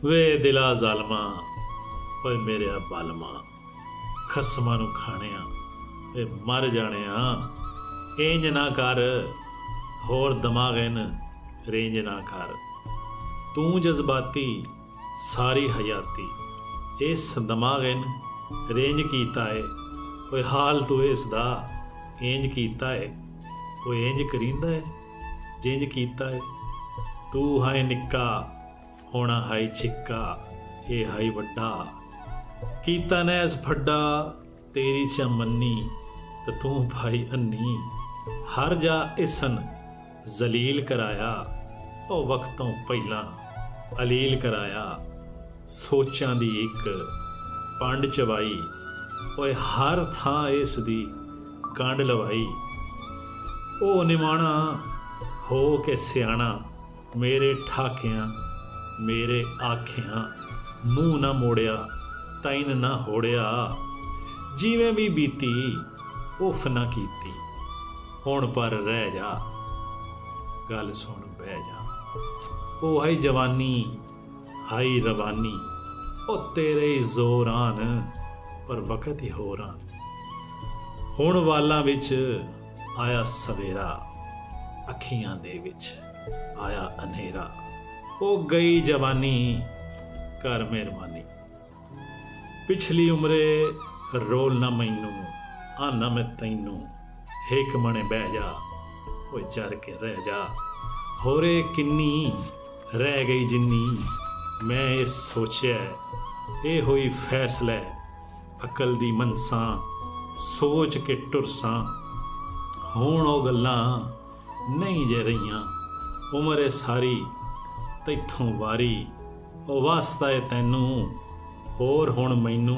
वे दिला जालमा ओए मेरे बालमा खसमां नूं खाणिया वे मर जाने इंज ना कर होर दिमाग इन रेंज ना कर तू जज्बाती सारी हयाती इस दिमाग इन रेंज कीता है कोई हाल तू इसदा इंज कीता है कोई इंज करींदा है जिंज कीता है तू हाय निक्का होना हाई छिक्का ये हाई वड्डा कीता नैस फड्डा तेरी चमन्नी तो तू भाई अन्नी हर जा इसन जलील कराया ओ वक्तों पहला अलील कराया सोचां दी एक पंड चवाई ओए हर थां इस दी कंड लवाई ओ निमाणा हो के सियाणा मेरे ठाकियां मेरे आखियां मूँह ना मोड़िया तैन ना होड़िया जिवें भी बीती उफ ना कीती हुण पर रह जा गल सुन बह जा ओ हाई जवानी हाई रवानी ओ तेरे ही जोर आन पर वक़्त ही होर आन हुण वालां विच आया सवेरा अखियां दे विच आया अनेरा ओ गई जवानी कर मेहरबानी पिछली उम्रे रोल ना मैनू आना मैं तैनू हिक मने बह जा ओ जर के रह जा होरे किन्नी रह गई जिन्नी मैं ये सोचिया ये हुई फैसला अकल दी मनसा सोच के टुरसा हुण ओ गल्लां नहीं जे रहियां उम्र सारी तैथों वारी ओ वास्ता है तैनू होर हुण मैनू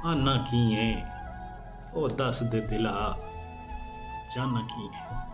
आना की है ओ दस दे दिला जाना की है।